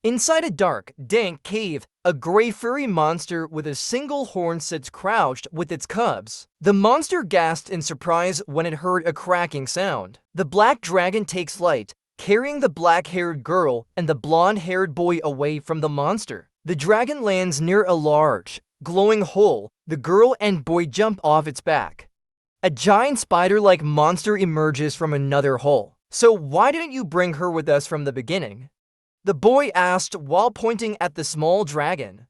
Inside a dark, dank cave, a gray furry monster with a single horn sits crouched with its cubs. The monster gasped in surprise when it heard a cracking sound. The black dragon takes flight, carrying the black-haired girl and the blonde-haired boy away from the monster. The dragon lands near a large, glowing hole. The girl and boy jump off its back. A giant spider-like monster emerges from another hole. "So why didn't you bring her with us from the beginning?" the boy asked while pointing at the small dragon.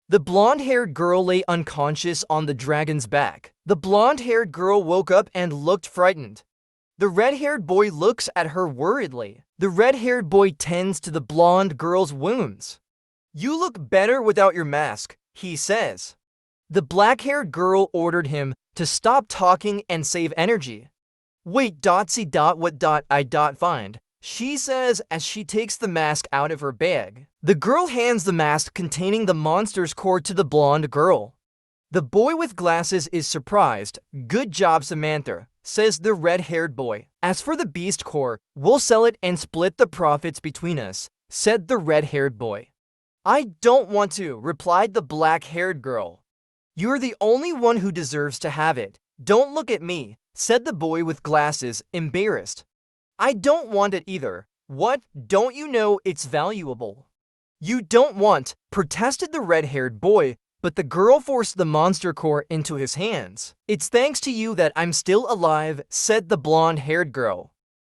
The blonde-haired girl lay unconscious on the dragon's back. The blonde-haired girl woke up and looked frightened. The red-haired boy looks at her worriedly. The red-haired boy tends to the blonde girl's wounds. "You look better without your mask," he says. The black-haired girl ordered him to stop talking and save energy. "Wait, what find?" she says as she takes the mask out of her bag. The girl hands the mask containing the monster's core to the blonde girl. The boy with glasses is surprised. "Good job, Samantha," says the red-haired boy. "As for the beast core, we'll sell it and split the profits between us," said the red-haired boy. "I don't want to," replied the black-haired girl. "You're the only one who deserves to have it. Don't look at me," said the boy with glasses, embarrassed. "I don't want it either." "What? Don't you know it's valuable?" "You don't want," protested the red-haired boy, but the girl forced the monster core into his hands. "It's thanks to you that I'm still alive," said the blonde-haired girl.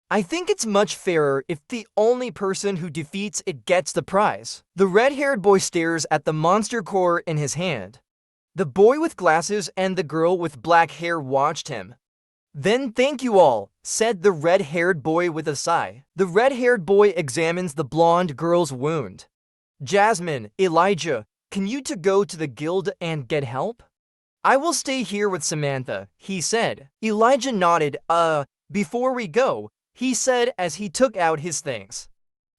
"I think it's much fairer if the only person who defeats it gets the prize." The red-haired boy stares at the monster core in his hand. The boy with glasses and the girl with black hair watched him. "Then thank you all," said the red-haired boy with a sigh. The red-haired boy examines the blonde girl's wound. "Jasmine, Elijah, can you two go to the guild and get help?" "I will stay here with Samantha," he said. Elijah nodded. Before we go," he said as he took out his things.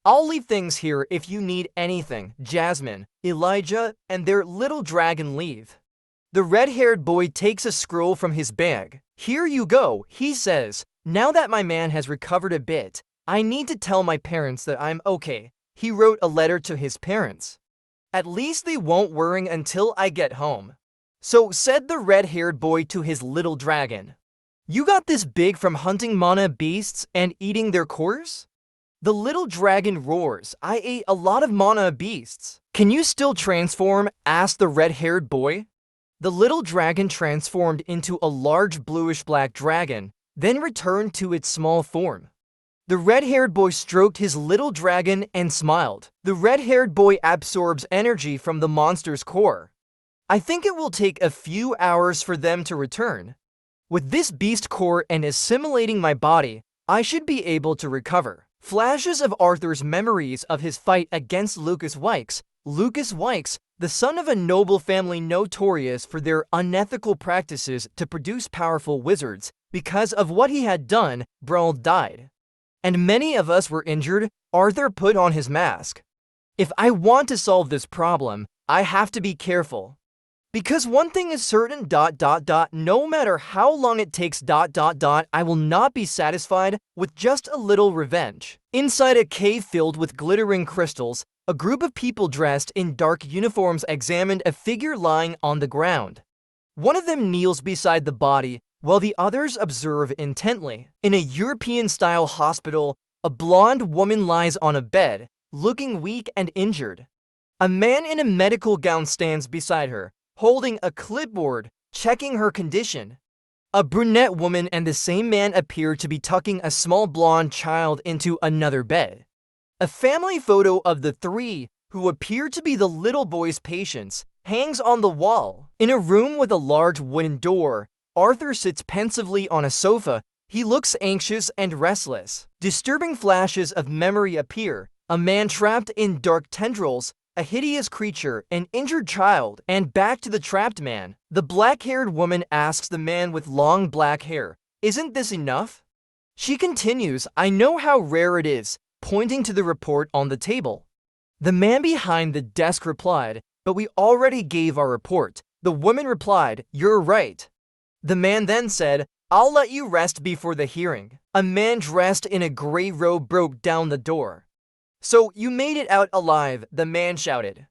"I'll leave things here if you need anything." Jasmine, Elijah, and their little dragon leave. The red-haired boy takes a scroll from his bag. "Here you go," he says. "Now that my man has recovered a bit, I need to tell my parents that I'm okay." He wrote a letter to his parents. "At least they won't worry until I get home." "So," said the red-haired boy to his little dragon, "you got this big from hunting mana beasts and eating their cores?" The little dragon roars. "I ate a lot of mana beasts." "Can you still transform?" asked the red-haired boy. The little dragon transformed into a large bluish-black dragon, then returned to its small form. The red-haired boy stroked his little dragon and smiled. The red-haired boy absorbs energy from the monster's core. "I think it will take a few hours for them to return. With this beast core and assimilating my body, I should be able to recover." Flashes of Arthur's memories of his fight against Lucas Wykes. Lucas Wykes, the son of a noble family notorious for their unethical practices to produce powerful wizards. Because of what he had done, Brawl died. And many of us were injured. Arthur put on his mask. "If I want to solve this problem, I have to be careful. Because one thing is certain, no matter how long it takes, I will not be satisfied with just a little revenge." Inside a cave filled with glittering crystals, a group of people dressed in dark uniforms examined a figure lying on the ground. One of them kneels beside the body, while the others observe intently. In a European-style hospital, a blonde woman lies on a bed, looking weak and injured. A man in a medical gown stands beside her, holding a clipboard, checking her condition. A brunette woman and the same man appear to be tucking a small blonde child into another bed. A family photo of the three, who appear to be the little boy's patients, hangs on the wall. In a room with a large wooden door, Arthur sits pensively on a sofa. He looks anxious and restless. Disturbing flashes of memory appear. A man trapped in dark tendrils, a hideous creature, an injured child, and back to the trapped man. The black-haired woman asks the man with long black hair, "Isn't this enough?" She continues, "I know how rare it is," pointing to the report on the table. The man behind the desk replied, "But we already gave our report." The woman replied, "You're right." The man then said, "I'll let you rest before the hearing." A man dressed in a gray robe broke down the door. "So you made it out alive," the man shouted.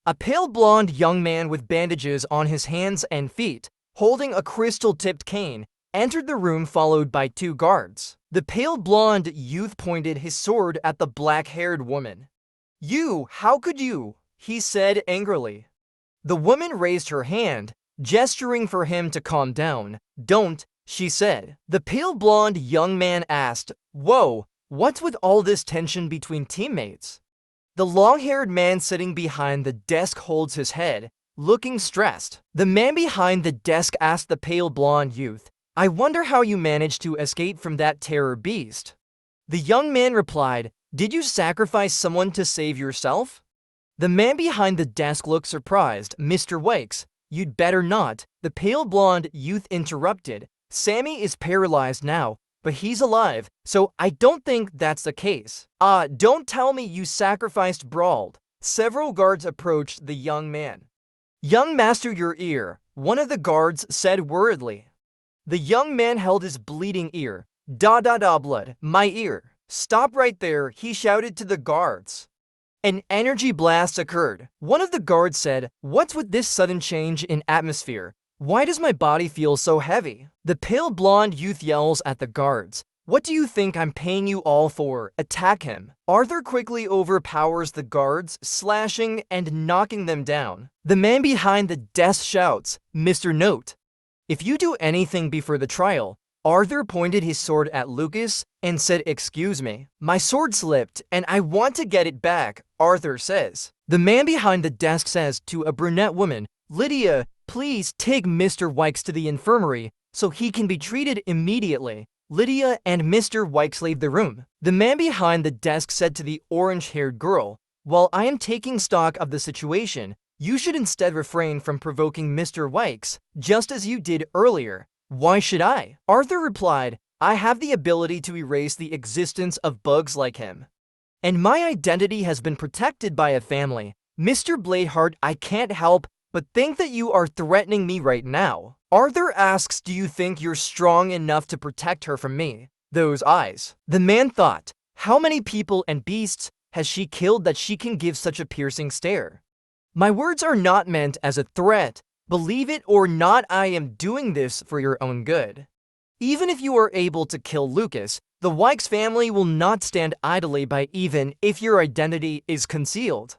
A pale blonde young man with bandages on his hands and feet, holding a crystal-tipped cane, entered the room followed by 2 guards. The pale blonde youth pointed his sword at the black-haired woman. "You, how could you?" he said angrily. The woman raised her hand, gesturing for him to calm down. "Don't," she said. The pale blonde young man asked, "Whoa, what's with all this tension between teammates?" The long-haired man sitting behind the desk holds his head, looking stressed. The man behind the desk asked the pale blonde youth, "I wonder how you managed to escape from that terror beast." The young man replied, "Did you sacrifice someone to save yourself?" The man behind the desk looked surprised. "Mr. Wakes, you'd better not," the pale blonde youth interrupted. "Sammy is paralyzed now, but he's alive, so I don't think that's the case." Don't tell me you sacrificed brawled." Several guards approached the young man. "Young master, your ear," one of the guards said worriedly. The young man held his bleeding ear. Blood, my ear." "Stop right there," he shouted to the guards. An energy blast occurred. One of the guards said, "What's with this sudden change in atmosphere? Why does my body feel so heavy?" The pale blonde youth yells at the guards, "What do you think I'm paying you all for? Attack him." Arthur quickly overpowers the guards, slashing and knocking them down. The man behind the desk shouts, "Mr. Note, if you do anything before the trial." Arthur pointed his sword at Lucas and said, "Excuse me, my sword slipped and I want to get it back," Arthur says. The man behind the desk says to a brunette woman, "Lydia, please take Mr. Wykes to the infirmary so he can be treated immediately." Lydia and Mr. Wykes leave the room. The man behind the desk said to the orange-haired girl, "While I am taking stock of the situation, you should instead refrain from provoking Mr. Wykes, just as you did earlier." "Why should I?" Arthur replied, "I have the ability to erase the existence of bugs like him. And my identity has been protected by a family. Mr. Bladeheart, I can't help but think that you are threatening me right now." Arthur asks, "Do you think you're strong enough to protect her from me?" Those eyes. The man thought, how many people and beasts has she killed that she can give such a piercing stare? "My words are not meant as a threat. Believe it or not, I am doing this for your own good. Even if you are able to kill Lucas, the Wykes family will not stand idly by even if your identity is concealed.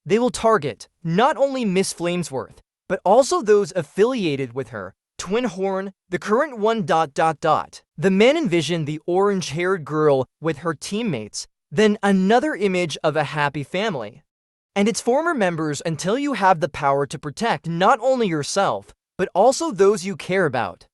They will target not only Miss Flamesworth, but also those affiliated with her, Twin Horn, the current one... The man envisioned the orange-haired girl with her teammates, then another image of a happy family and its former members until you have the power to protect not only yourself, but also those you care about.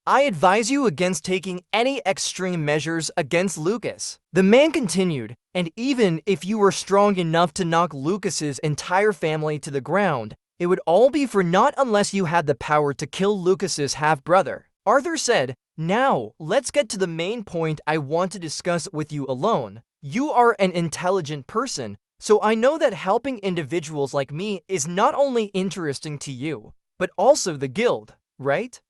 I advise you against taking any extreme measures against Lucas." The man continued, "And even if you were strong enough to knock Lucas's entire family to the ground, it would all be for naught unless you had the power to kill Lucas's half-brother." Arthur said, "Now, let's get to the main point I want to discuss with you alone. You are an intelligent person, so I know that helping individuals like me is not only interesting to you, but also the guild, right?"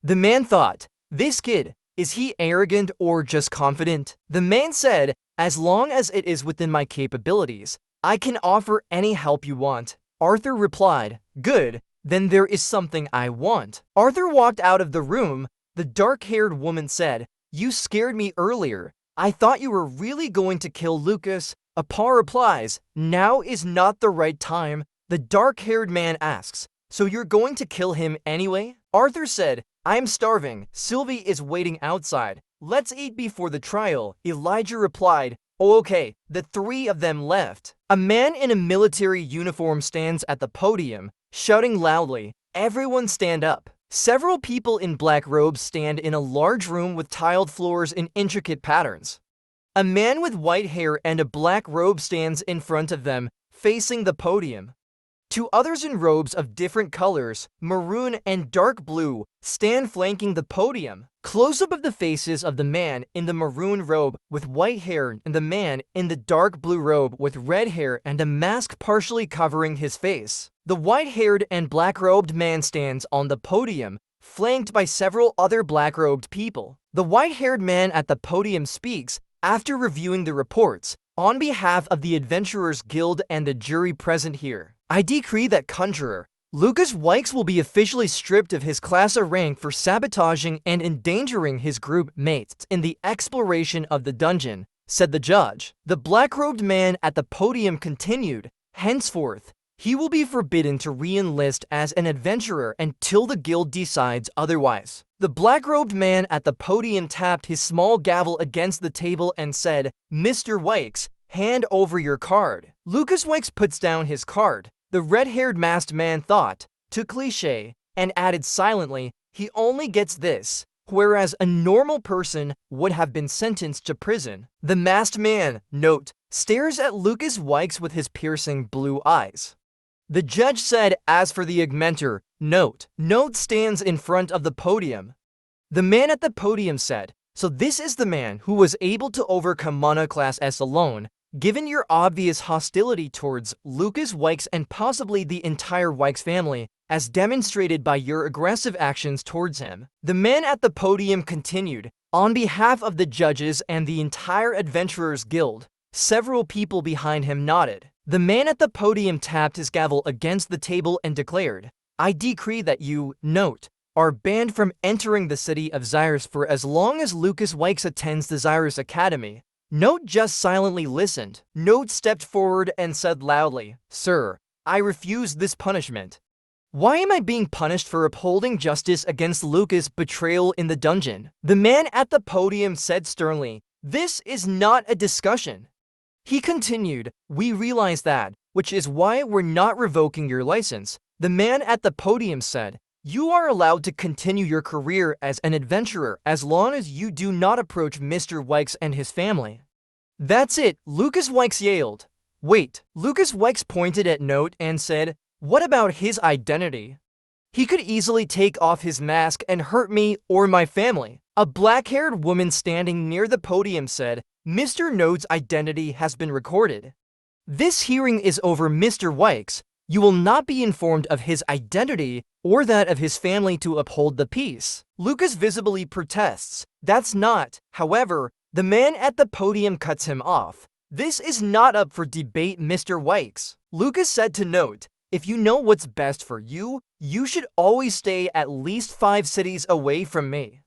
The man thought, "This kid, is he arrogant or just confident?" The man said, "As long as it is within my capabilities, I can offer any help you want." Arthur replied, "Good, then there is something I want." Arthur walked out of the room. The dark-haired woman said, "You scared me earlier. I thought you were really going to kill Lucas." Apar replies, "Now is not the right time." The dark-haired man asks, "So you're going to kill him anyway?" Arthur said, "I'm starving. Sylvie is waiting outside. Let's eat before the trial." Elijah replied, "Oh, okay." The 3 of them left. A man in a military uniform stands at the podium, shouting loudly, "Everyone stand up." Several people in black robes stand in a large room with tiled floors in intricate patterns. A man with white hair and a black robe stands in front of them, facing the podium. 2 others in robes of different colors, maroon and dark blue, stand flanking the podium. Close-up of the faces of the man in the maroon robe with white hair and the man in the dark blue robe with red hair and a mask partially covering his face. The white-haired and black-robed man stands on the podium, flanked by several other black-robed people. The white-haired man at the podium speaks. After reviewing the reports, On behalf of the Adventurers Guild and the jury present here, I decree that Conjurer Lucas Wykes will be officially stripped of his class of rank for sabotaging and endangering his group mates in the exploration of the dungeon, said the judge. The black-robed man at the podium continued, henceforth, he will be forbidden to re-enlist as an adventurer until the guild decides otherwise. The black-robed man at the podium tapped his small gavel against the table and said, Mr. Wykes, hand over your card. Lucas Wykes puts down his card. The red-haired masked man thought, to cliché, and added silently, he only gets this, whereas a normal person would have been sentenced to prison. The masked man, note, stares at Lucas Wykes with his piercing blue eyes. The judge said, as for the augmenter, note stands in front of the podium. The man at the podium said, so this is the man who was able to overcome Manhwa Class S alone, given your obvious hostility towards Lucas Wykes and possibly the entire Wykes family, as demonstrated by your aggressive actions towards him. The man at the podium continued, on behalf of the judges and the entire Adventurers Guild, several people behind him nodded. The man at the podium tapped his gavel against the table and declared, I decree that you, note, are banned from entering the city of Zyrus for as long as Lucas Wykes attends the Zyrus Academy. Note just silently listened. Note stepped forward and said loudly, Sir, I refuse this punishment. Why am I being punished for upholding justice against Lucas' betrayal in the dungeon? The man at the podium said sternly, This is not a discussion. He continued, we realize that, which is why we're not revoking your license. The man at the podium said, you are allowed to continue your career as an adventurer as long as you do not approach Mr. Wykes and his family. That's it, Lucas Wykes yelled. Wait, Lucas Wykes pointed at Note and said, what about his identity? He could easily take off his mask and hurt me or my family. A black-haired woman standing near the podium said, Mr. Note's identity has been recorded. This hearing is over, Mr. Wykes. You will not be informed of his identity or that of his family to uphold the peace. Lucas visibly protests. That's not, however, the man at the podium cuts him off. This is not up for debate, Mr. Wykes. Lucas said to Note, if you know what's best for you, you should always stay at least 5 cities away from me.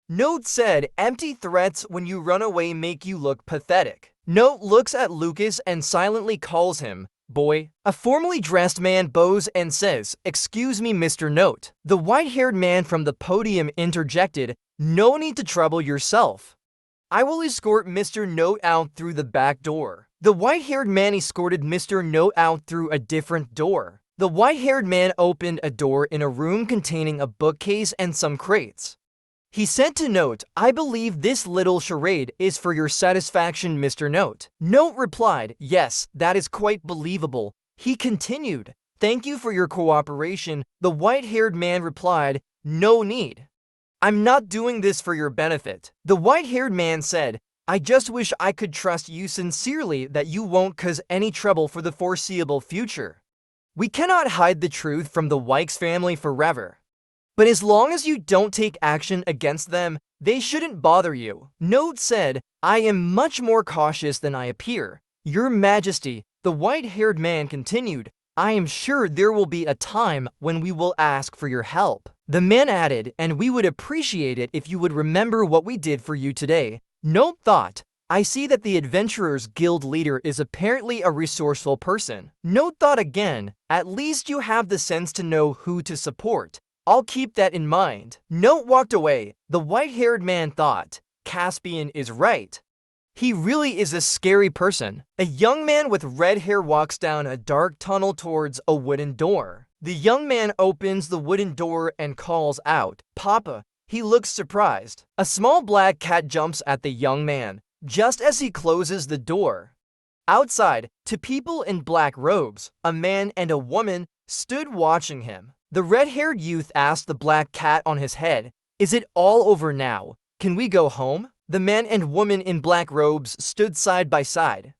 Note said, empty threats when you run away make you look pathetic. Note looks at Lucas and silently calls him, boy. A formally dressed man bows and says, excuse me, Mr. Note. The white-haired man from the podium interjected, no need to trouble yourself. I will escort Mr. Note out through the back door. The white-haired man escorted Mr. Note out through a different door. The white-haired man opened a door in a room containing a bookcase and some crates. He said to Note, I believe this little charade is for your satisfaction, Mr. Note. Note replied, yes, that is quite believable. He continued, thank you for your cooperation. The white-haired man replied, no need. I'm not doing this for your benefit. The white-haired man said, I just wish I could trust you sincerely that you won't cause any trouble for the foreseeable future. We cannot hide the truth from the Wykes family forever. But as long as you don't take action against them, they shouldn't bother you. Note said, I am much more cautious than I appear. Your Majesty, the white-haired man continued, I am sure there will be a time when we will ask for your help. The man added, and we would appreciate it if you would remember what we did for you today. Note thought, I see that the Adventurers Guild leader is apparently a resourceful person. Note thought again, at least you have the sense to know who to support. I'll keep that in mind. Note walked away. The white-haired man thought, Caspian is right. He really is a scary person. A young man with red hair walks down a dark tunnel towards a wooden door. The young man opens the wooden door and calls out, Papa. He looks surprised. A small black cat jumps at the young man, just as he closes the door. Outside, 2 people in black robes, a man and a woman, stood watching him. The red-haired youth asked the black cat on his head, is it all over now? Can we go home? The man and woman in black robes stood side by side.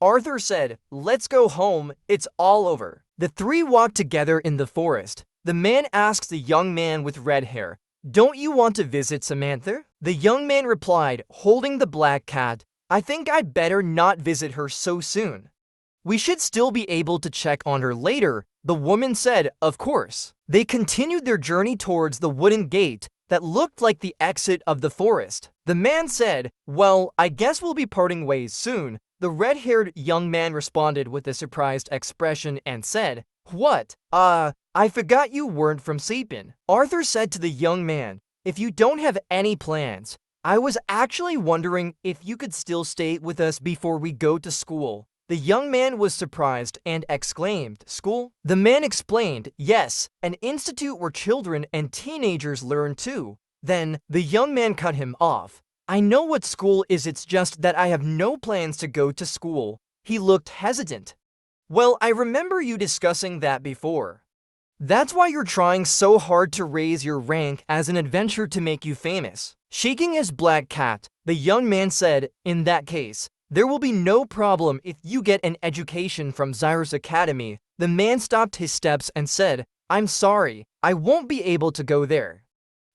Arthur said, let's go home, it's all over. The 3 walked together in the forest. The man asks the young man with red hair, don't you want to visit Samantha? The young man replied, holding the black cat, I think I'd better not visit her so soon. We should still be able to check on her later, the woman said, of course. They continued their journey towards the wooden gate that looked like the exit of the forest. The man said, well, I guess we'll be parting ways soon. The red-haired young man responded with a surprised expression and said, what? I forgot you weren't from Sapin. Arthur said to the young man, if you don't have any plans, I was actually wondering if you could still stay with us before we go to school. The young man was surprised and exclaimed, school? The man explained, yes, an institute where children and teenagers learn too. Then, the young man cut him off. I know what school is, it's just that I have no plans to go to school. He looked hesitant. Well, I remember you discussing that before. That's why you're trying so hard to raise your rank as an adventure to make you famous. Shaking his black cat, the young man said, in that case, there will be no problem if you get an education from Zyrus Academy. The man stopped his steps and said, I'm sorry, I won't be able to go there.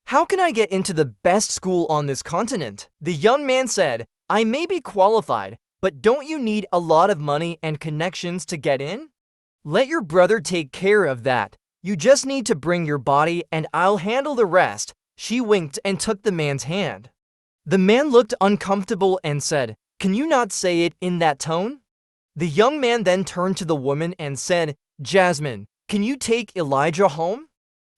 How can I get into the best school on this continent? The young man said, I may be qualified, but don't you need a lot of money and connections to get in? Let your brother take care of that. You just need to bring your body and I'll handle the rest. She winked and took the man's hand. The man looked uncomfortable and said, can you not say it in that tone? The young man then turned to the woman and said, Jasmine, can you take Elijah home?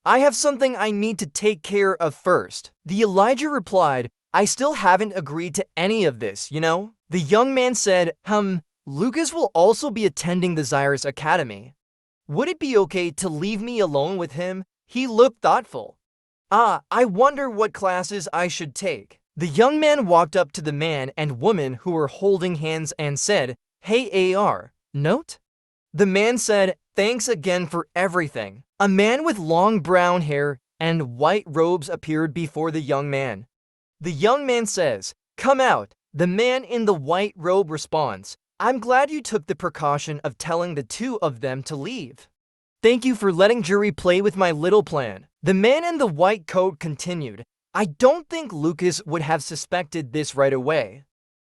I have something I need to take care of first. The Elijah replied, I still haven't agreed to any of this, you know? The young man said, Lucas will also be attending the Zyrus Academy. Would it be okay to leave me alone with him? He looked thoughtful. I wonder what classes I should take. The young man walked up to the man and woman who were holding hands and said, hey AR, note? The man said, thanks again for everything. A man with long brown hair and white robes appeared before the young man. The young man says, come out. The man in the white robe responds, I'm glad you took the precaution of telling the two of them to leave. Thank you for letting jury play with my little plan. The man in the white coat continued, I don't think Lucas would have suspected this right away.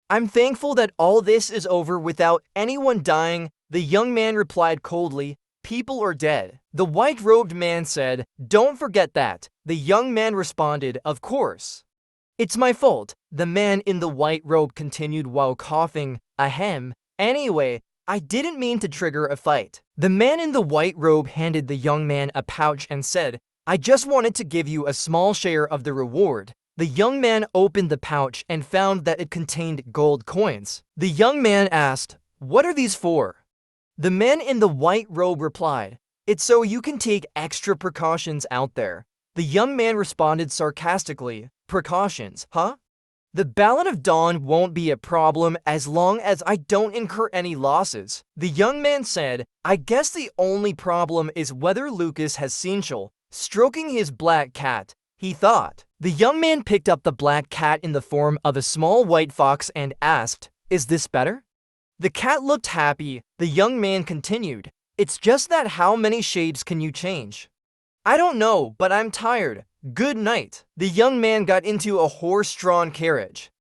I'm thankful that all this is over without anyone dying. The young man replied coldly, people are dead. The white-robed man said, don't forget that. The young man responded, of course. It's my fault. The man in the white robe continued while coughing, ahem. Anyway, I didn't mean to trigger a fight. The man in the white robe handed the young man a pouch and said, I just wanted to give you a small share of the reward. The young man opened the pouch and found that it contained gold coins. The young man asked, what are these for? The man in the white robe replied, it's so you can take extra precautions out there. The young man responded sarcastically, precautions, huh? The Ballad of Dawn won't be a problem as long as I don't incur any losses. The young man said, I guess the only problem is whether Lucas has Sinchel. Stroking his black cat, he thought. The young man picked up the black cat in the form of a small white fox and asked, is this better? The cat looked happy. The young man continued, it's just that how many shades can you change? I don't know, but I'm tired. Good night. The young man got into a horse-drawn carriage.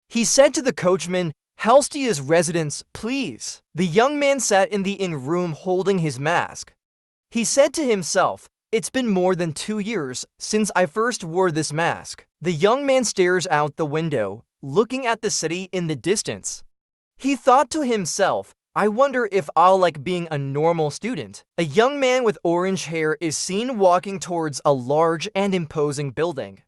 He said to the coachman, Halstia's residence, please. The young man sat in the inn room holding his mask. He said to himself, it's been more than 2 years since I first wore this mask. The young man stares out the window, looking at the city in the distance. He thought to himself, I wonder if I'll like being a normal student. A young man with orange hair is seen walking towards a large and imposing building.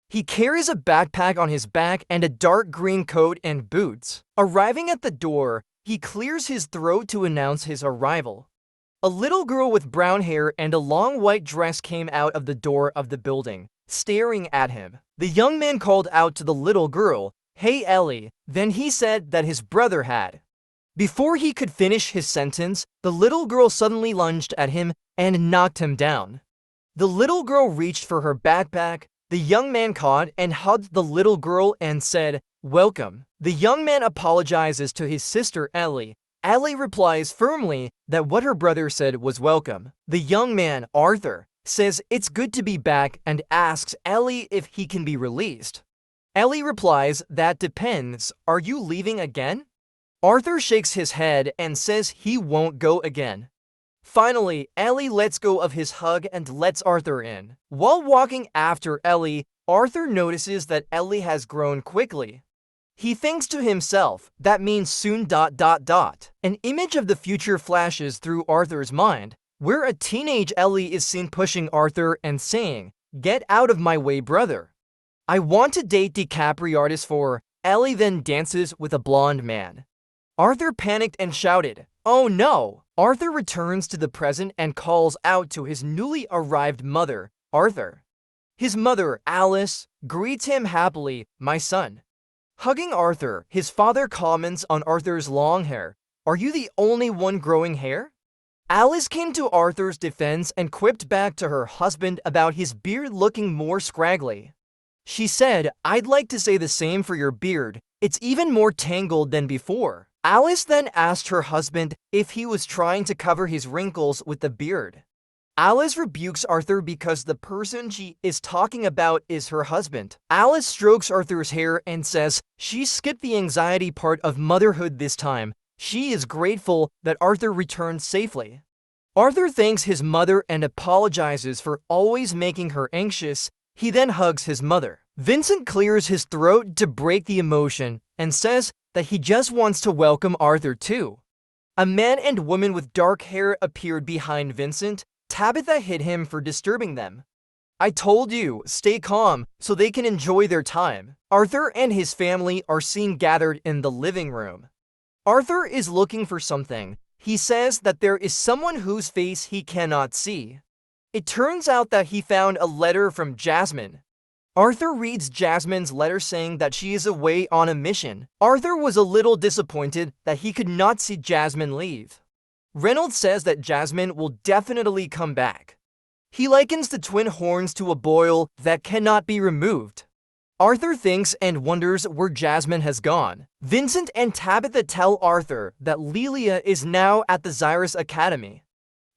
He carries a backpack on his back and a dark green coat and boots. Arriving at the door, he clears his throat to announce his arrival. A little girl with brown hair and a long white dress came out of the door of the building, staring at him. The young man called out to the little girl, hey Ellie, then he said that his brother had. Before he could finish his sentence, the little girl suddenly lunged at him and knocked him down. The little girl reached for her backpack. The young man caught and hugged the little girl and said, welcome. The young man apologizes to his sister Ellie. Ellie replies firmly that what her brother said was welcome. The young man, Arthur, says it's good to be back and asks Ellie if he can be released. Ellie replies, "That depends. Are you leaving again?" Arthur shakes his head and says he won't go again. Finally, Ellie lets go of his hug and lets Arthur in. While walking after Ellie, Arthur notices that Ellie has grown quickly. He thinks to himself, "That means soon ... An image of the future flashes through Arthur's mind, where a teenage Ellie is seen pushing Arthur and saying, "Get out of my way, brother. I want to date DiCaprio artist for..." Ellie then dances with a blonde man. Arthur panicked and shouted, "Oh no!" Arthur returns to the present and calls out to his newly arrived mother, Arthur. His mother, Alice, greets him happily, "My son." Hugging Arthur, his father comments on Arthur's long hair, "Are you the only one growing hair?" Alice came to Arthur's defense and quipped back to her husband about his beard looking more scraggly. She said, "I'd like to say the same for your beard. It's even more tangled than before." Alice then asked her husband if he was trying to cover his wrinkles with the beard. Alice rebukes Arthur because the person she is talking about is her husband. Alice strokes Arthur's hair and says she skipped the anxiety part of motherhood this time. She is grateful that Arthur returned safely. Arthur thanks his mother and apologizes for always making her anxious. He then hugs his mother. Vincent clears his throat to break the emotion and says that he just wants to welcome Arthur too. A man and woman with dark hair appeared behind Vincent. Tabitha hit him for disturbing them. "I told you, stay calm so they can enjoy their time." Arthur and his family are seen gathered in the living room. Arthur is looking for something. He says that there is someone whose face he cannot see. It turns out that he found a letter from Jasmine. Arthur reads Jasmine's letter saying that she is away on a mission. Arthur was a little disappointed that he could not see Jasmine leave. Reynolds says that Jasmine will definitely come back. He likens the twin horns to a boil that cannot be removed. Arthur thinks and wonders where Jasmine has gone. Vincent and Tabitha tell Arthur that Lelia is now at the Xyrus Academy.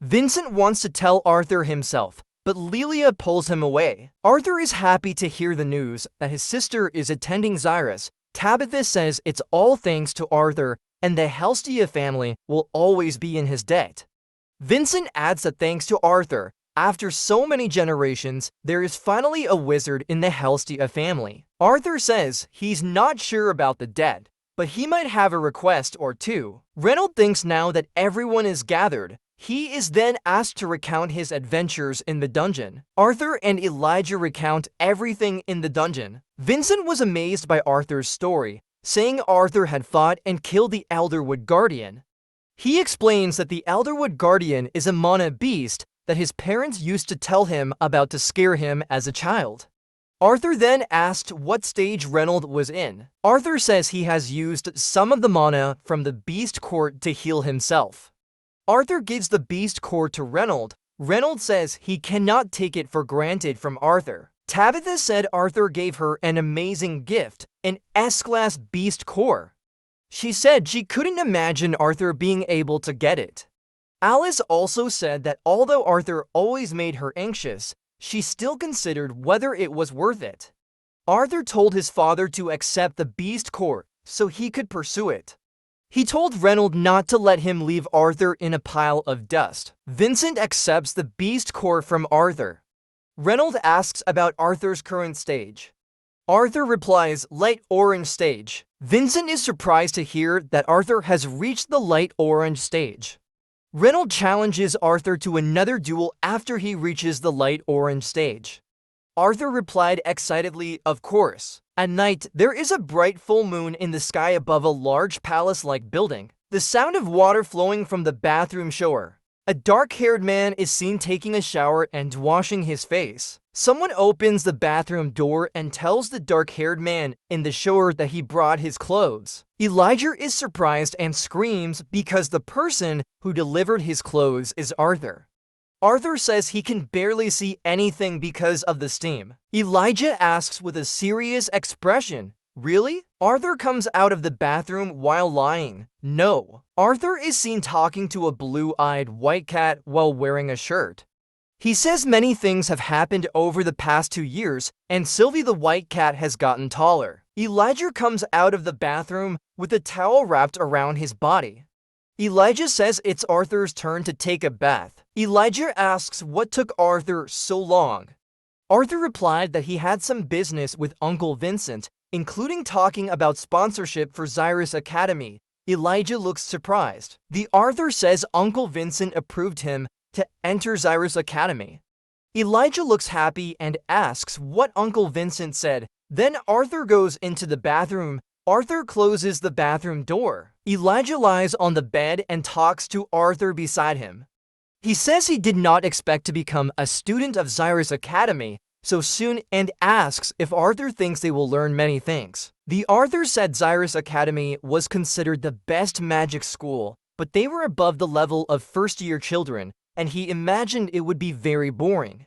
Vincent wants to tell Arthur himself, but Lelia pulls him away. Arthur is happy to hear the news that his sister is attending Xyrus. Tabitha says it's all thanks to Arthur and the Helstia family will always be in his debt. Vincent adds that thanks to Arthur, after so many generations, there is finally a wizard in the Helstia family. Arthur says he's not sure about the debt, but he might have a request or two. Reynolds thinks now that everyone is gathered. He is then asked to recount his adventures in the dungeon. Arthur and Elijah recount everything in the dungeon. Vincent was amazed by Arthur's story, saying Arthur had fought and killed the Elderwood Guardian. He explains that the Elderwood Guardian is a mana beast that his parents used to tell him about to scare him as a child. Arthur then asked what stage Reynolds was in. Arthur says he has used some of the mana from the Beast Court to heal himself. Arthur gives the Beast Core to Reynolds. Reynolds says he cannot take it for granted from Arthur. Tabitha said Arthur gave her an amazing gift, an S-Class Beast Core. She said she couldn't imagine Arthur being able to get it. Alice also said that although Arthur always made her anxious, she still considered whether it was worth it. Arthur told his father to accept the Beast Core so he could pursue it. He told Reynolds not to let him leave Arthur in a pile of dust. Vincent accepts the Beast Core from Arthur. Reynolds asks about Arthur's current stage. Arthur replies, light orange stage. Vincent is surprised to hear that Arthur has reached the light orange stage. Reynolds challenges Arthur to another duel after he reaches the light orange stage. Arthur replied excitedly, of course. At night, there is a bright full moon in the sky above a large palace-like building. The sound of water flowing from the bathroom shower. A dark-haired man is seen taking a shower and washing his face. Someone opens the bathroom door and tells the dark-haired man in the shower that he brought his clothes. Elijah is surprised and screams because the person who delivered his clothes is Arthur. Arthur says he can barely see anything because of the steam. Elijah asks with a serious expression, really? Arthur comes out of the bathroom while lying. No. Arthur is seen talking to a blue-eyed white cat while wearing a shirt. He says many things have happened over the past 2 years, and Sylvie the white cat has gotten taller. Elijah comes out of the bathroom with a towel wrapped around his body. Elijah says it's Arthur's turn to take a bath. Elijah asks what took Arthur so long. Arthur replied that he had some business with Uncle Vincent, including talking about sponsorship for Xyrus Academy. Elijah looks surprised. The Arthur says Uncle Vincent approved him to enter Xyrus Academy. Elijah looks happy and asks what Uncle Vincent said. Then Arthur goes into the bathroom. Arthur closes the bathroom door. Elijah lies on the bed and talks to Arthur beside him. He says he did not expect to become a student of Xyrus Academy so soon and asks if Arthur thinks they will learn many things. The Arthur said Xyrus Academy was considered the best magic school, but they were above the level of first-year children, and he imagined it would be very boring.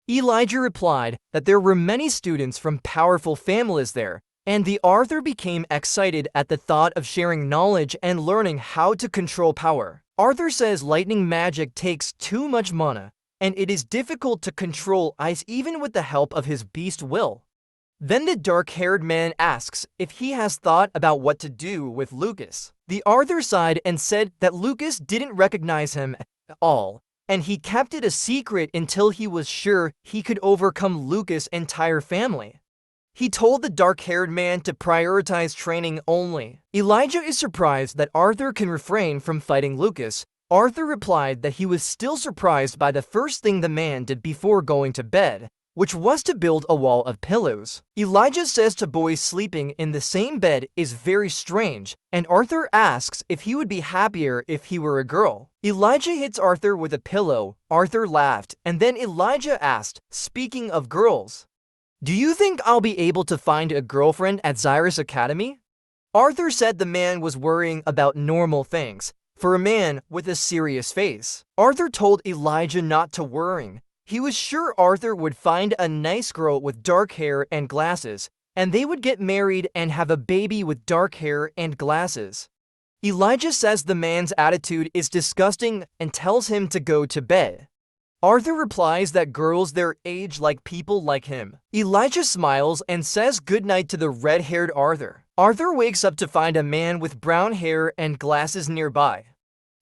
Elijah replied that there were many students from powerful families there, and the Arthur became excited at the thought of sharing knowledge and learning how to control power. Arthur says lightning magic takes too much mana, and it is difficult to control ice even with the help of his beast will. Then the dark-haired man asks if he has thought about what to do with Lucas. The Arthur sighed and said that Lucas didn't recognize him at all, and he kept it a secret until he was sure he could overcome Lucas' entire family. He told the dark-haired man to prioritize training only. Elijah is surprised that Arthur can refrain from fighting Lucas. Arthur replied that he was still surprised by the first thing the man did before going to bed, which was to build a wall of pillows. Elijah says to boys sleeping in the same bed is very strange, and Arthur asks if he would be happier if he were a girl. Elijah hits Arthur with a pillow. Arthur laughed, and then Elijah asked, "Speaking of girls, do you think I'll be able to find a girlfriend at Xyrus Academy?" Arthur said the man was worrying about normal things for a man with a serious face. Arthur told Elijah not to worry. He was sure Arthur would find a nice girl with dark hair and glasses, and they would get married and have a baby with dark hair and glasses. Elijah says the man's attitude is disgusting and tells him to go to bed. Arthur replies that girls their age like people like him. Elijah smiles and says goodnight to the red-haired Arthur. Arthur wakes up to find a man with brown hair and glasses nearby.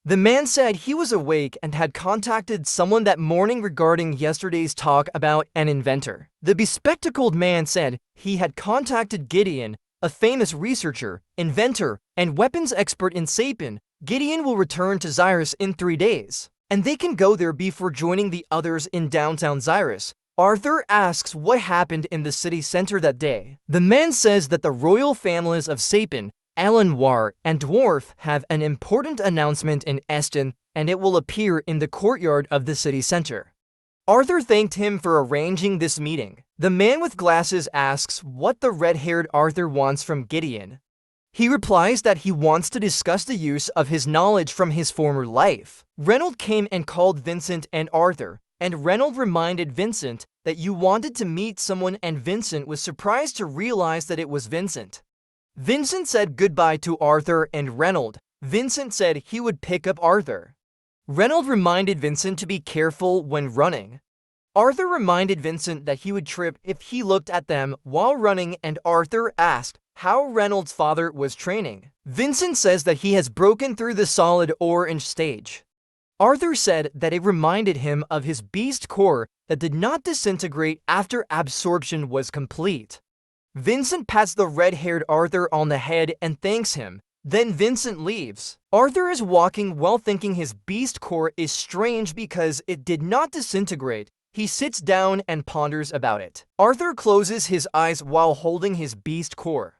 The man said he was awake and had contacted someone that morning regarding yesterday's talk about an inventor. The bespectacled man said he had contacted Gideon, a famous researcher, inventor, and weapons expert in Sapin. Gideon will return to Xyrus in 3 days, and they can go there before joining the others in downtown Xyrus. Arthur asks what happened in the city center that day. The man says that the royal families of Sapin, Alan and Dwarf have an important announcement in Eston, and it will appear in the courtyard of the city center. Arthur thanked him for arranging this meeting. The man with glasses asks what the red-haired Arthur wants from Gideon. He replies that he wants to discuss the use of his knowledge from his former life. Reynold came and called Vincent and Arthur, and Reynold reminded Vincent that you wanted to meet someone, and Vincent was surprised to realize that it was Vincent. Vincent said goodbye to Arthur and Reynold. Vincent said he would pick up Arthur. Reynold reminded Vincent to be careful when running. Arthur reminded Vincent that he would trip if he looked at them while running, and Arthur asked how Reynold's father was training. Vincent says that he has broken through the solid orange stage. Arthur said that it reminded him of his beast core that did not disintegrate after absorption was complete. Vincent pats the red-haired Arthur on the head and thanks him. Then Vincent leaves. Arthur is walking while thinking his beast core is strange because it did not disintegrate. He sits down and ponders about it. Arthur closes his eyes while holding his beast core.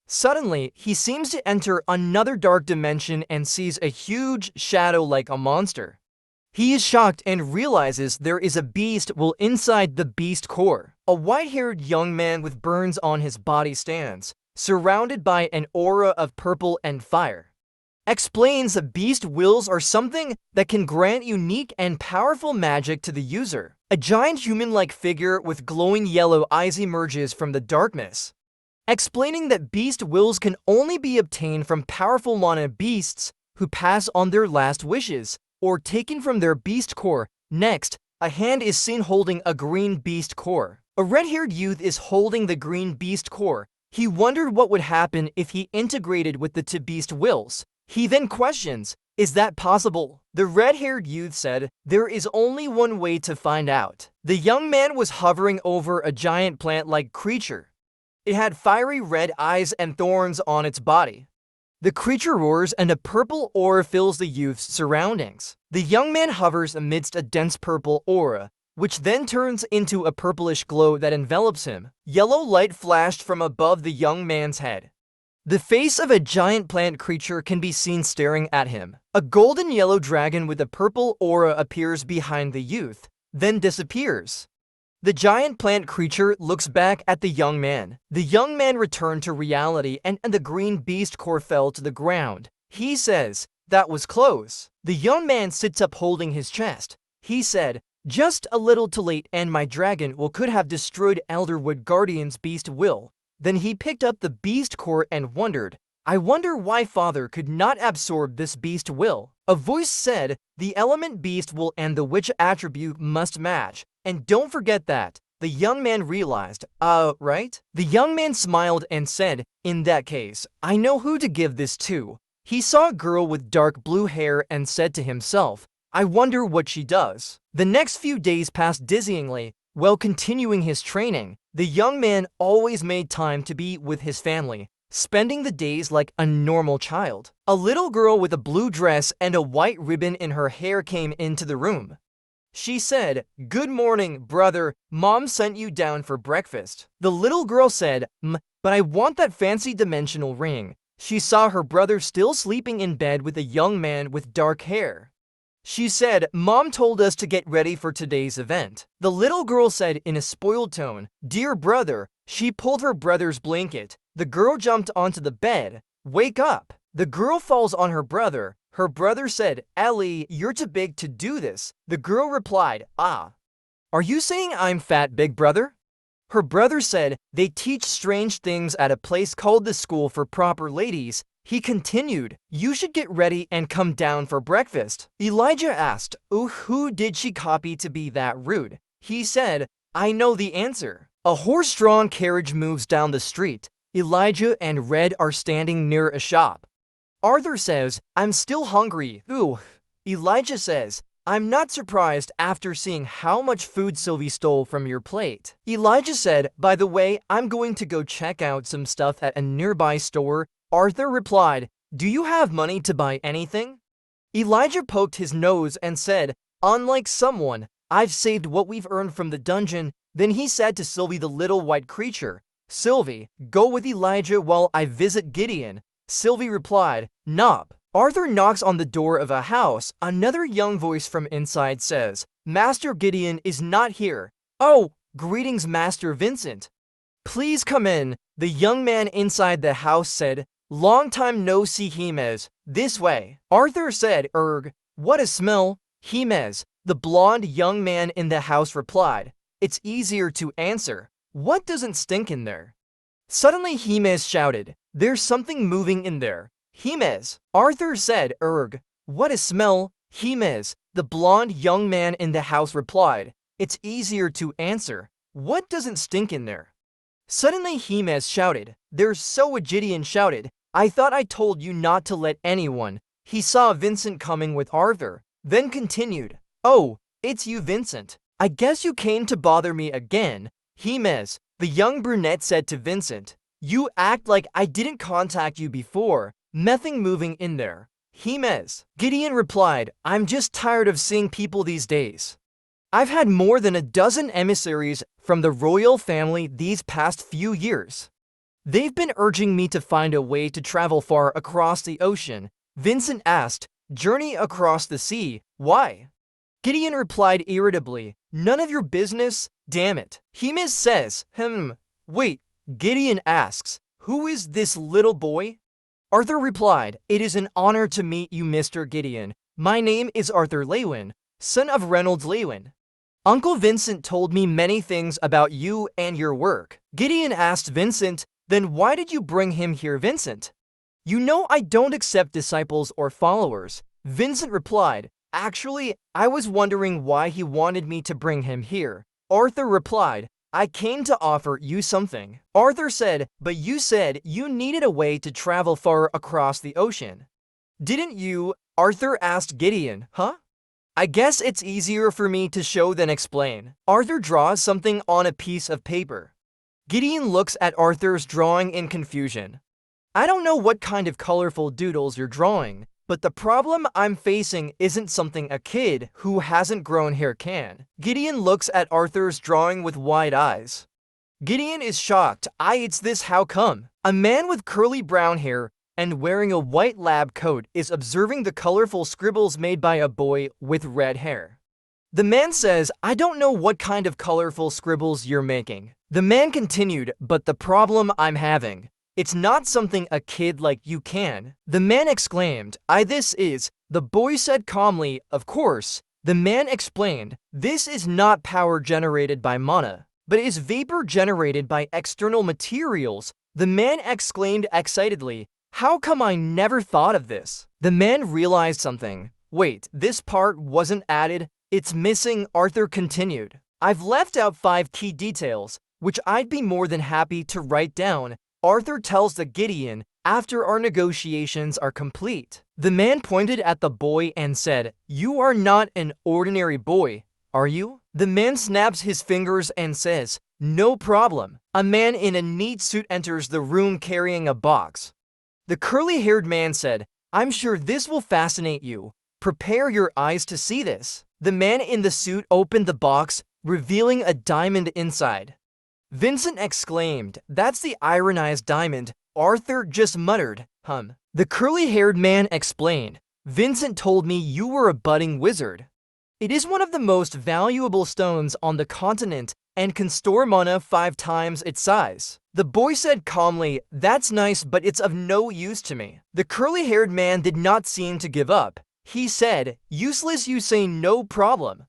Suddenly, he seems to enter another dark dimension and sees a huge shadow like a monster. He is shocked and realizes there is a beast inside the beast core. A white-haired young man with burns on his body stands, surrounded by an aura of purple and fire. Explains that beast wills are something that can grant unique and powerful magic to the user. A giant human-like figure with glowing yellow eyes emerges from the darkness, explaining that beast wills can only be obtained from powerful mana beasts who pass on their last wishes, or taken from their beast core. Next, A hand is seen holding a green beast core. A red-haired youth is holding the green beast core. He wondered what would happen if he integrated with the two beast wills. He then questions, is that possible? The red-haired youth said, there is only one way to find out. The young man was hovering over a giant plant-like creature. It had fiery red eyes and thorns on its body. The creature roars and a purple aura fills the youth's surroundings. The young man hovers amidst a dense purple aura, which then turns into a purplish glow that envelops him. Yellow light flashed from above the young man's head. The face of a giant plant creature can be seen staring at him. A golden yellow dragon with a purple aura appears behind the youth, then disappears. The giant plant creature looks back at the young man. The young man returned to reality and the green beast core fell to the ground. He says, that was close. The young man sits up holding his chest. He said, just a little too late and my dragon will could have destroyed Elderwood Guardian's beast will. Then he picked up the beast core and wondered, I wonder why father could not absorb this beast will. A voice said, the element beast will and the witch attribute must match. And don't forget that. The young man realized, right? The young man smiled and said, in that case, I know who to give this to. He saw a girl with dark blue hair and said to himself, I wonder what she does. The next few days passed dizzyingly. While continuing his training, the young man always made time to be with his family, spending the days like a normal child. A little girl with a blue dress and a white ribbon in her hair came into the room. She said, good morning, brother. Mom sent you down for breakfast. The little girl said, but I want that fancy dimensional ring. She saw her brother still sleeping in bed with a young man with dark hair. She said, Mom told us to get ready for today's event. The little girl said in a spoiled tone, dear brother. She pulled her brother's blanket. The girl jumped onto the bed. Wake up. The girl falls on her brother. Her brother said, Ellie, you're too big to do this. The girl replied, Are you saying I'm fat, big brother? Her brother said, they teach strange things at a place called the School for Proper Ladies. He continued, you should get ready and come down for breakfast. Elijah asked, who did she copy to be that rude? He said, I know the answer. A horse-drawn carriage moves down the street. Elijah and Red are standing near a shop. Arthur says, I'm still hungry. Elijah says, I'm not surprised after seeing how much food Sylvie stole from your plate. Elijah said, by the way, I'm going to go check out some stuff at a nearby store. Arthur replied, do you have money to buy anything? Elijah poked his nose and said, unlike someone, I've saved what we've earned from the dungeon. Then he said to Sylvie the little white creature, Sylvie, go with Elijah while I visit Gideon. Sylvie replied, Nope. Arthur knocks on the door of a house. Another young voice from inside says, Master Gideon is not here. Oh, greetings, Master Vincent. Please come in. The young man inside the house said, long time no see, Jimenez. This way. Arthur said, what a smell. Jimenez, the blonde young man in the house replied, it's easier to answer. What doesn't stink in there? Suddenly Jimenez shouted, there's something moving in there. Jimenez. Arthur said, what a smell. Jimenez, the blonde young man in the house replied, it's easier to answer. What doesn't stink in there? Suddenly Jimenez shouted, there's so Gideon shouted, I thought I told you not to let anyone. He saw Vincent coming with Arthur, then continued, oh, it's you, Vincent. I guess you came to bother me again. Jimenez, the young brunette said to Vincent, you act like I didn't contact you before. Nothing moving in there. Jimenez. Gideon replied, I'm just tired of seeing people these days. I've had more than a dozen emissaries from the royal family these past few years. They've been urging me to find a way to travel far across the ocean. Vincent asked, journey across the sea, why? Gideon replied irritably, none of your business, damn it. Jimenez says, wait. Gideon asks, who is this little boy? Arthur replied, it is an honor to meet you, Mr. Gideon. My name is Arthur Lewin, son of Reynolds Lewin. Uncle Vincent told me many things about you and your work. Gideon asked Vincent, then why did you bring him here, Vincent? You know I don't accept disciples or followers. Vincent replied, Actually, I was wondering why he wanted me to bring him here. Arthur replied, I came to offer you something. Arthur said, but you said you needed a way to travel far across the ocean. Didn't you? Arthur asked Gideon, huh? I guess it's easier for me to show than explain. Arthur draws something on a piece of paper. Gideon looks at Arthur's drawing in confusion. I don't know what kind of colorful doodles you're drawing, but the problem I'm facing isn't something a kid who hasn't grown hair can. Gideon looks at Arthur's drawing with wide eyes. Gideon is shocked. It's this, how come? A man with curly brown hair and wearing a white lab coat is observing the colorful scribbles made by a boy with red hair. The man says, I don't know what kind of colorful scribbles you're making. The man continued, but the problem I'm having, it's not something a kid like you can. The man exclaimed, this is. The boy said calmly, of course. The man explained, this is not power generated by mana, but is vapor generated by external materials. The man exclaimed excitedly, how come I never thought of this? The man realized something. Wait, this part wasn't added. It's missing. Arthur continued. I've left out 5 key details, which I'd be more than happy to write down. Arthur tells the Gideon, after our negotiations are complete. The man pointed at the boy and said, you are not an ordinary boy, are you? The man snaps his fingers and says, no problem. A man in a neat suit enters the room carrying a box. The curly-haired man said, I'm sure this will fascinate you. Prepare your eyes to see this. The man in the suit opened the box, revealing a diamond inside. Vincent exclaimed, that's the ironized diamond. Arthur just muttered, The curly-haired man explained, Vincent told me you were a budding wizard. It is one of the most valuable stones on the continent and can store mana 5 times its size. The boy said calmly, that's nice, but it's of no use to me. The curly-haired man did not seem to give up. He said, useless, you say, no problem.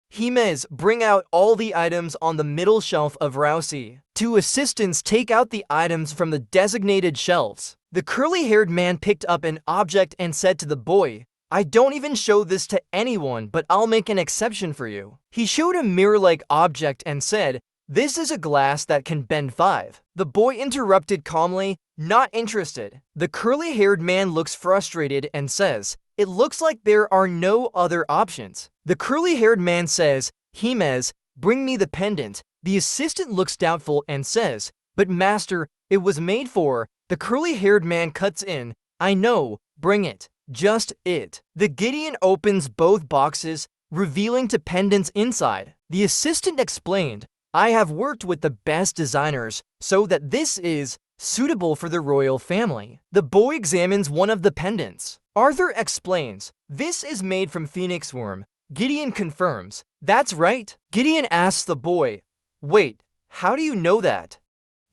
Himez, bring out all the items on the middle shelf of Rousey. 2 assistants take out the items from the designated shelves. The curly-haired man picked up an object and said to the boy, I don't even show this to anyone, but I'll make an exception for you. He showed a mirror-like object and said, this is a glass that can bend 5. The boy interrupted calmly, not interested. The curly-haired man looks frustrated and says, it looks like there are no other options. The curly-haired man says, Himez, bring me the pendant. The assistant looks doubtful and says, but master, it was made for. The curly-haired man cuts in, I know, bring it. Just it. The Gideon opens both boxes, revealing 2 pendants inside. The assistant explained, I have worked with the best designers so that this is suitable for the royal family. The boy examines one of the pendants. Arthur explains, this is made from phoenix worm. Gideon confirms, that's right. Gideon asks the boy, wait, how do you know that?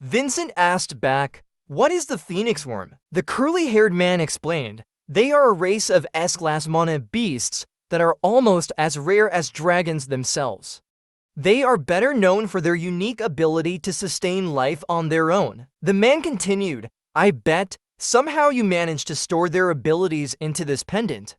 Vincent asked back, what is the phoenix worm? The curly-haired man explained, they are a race of S-class mana beasts that are almost as rare as dragons themselves. They are better known for their unique ability to sustain life on their own. The man continued, I bet somehow you managed to store their abilities into this pendant.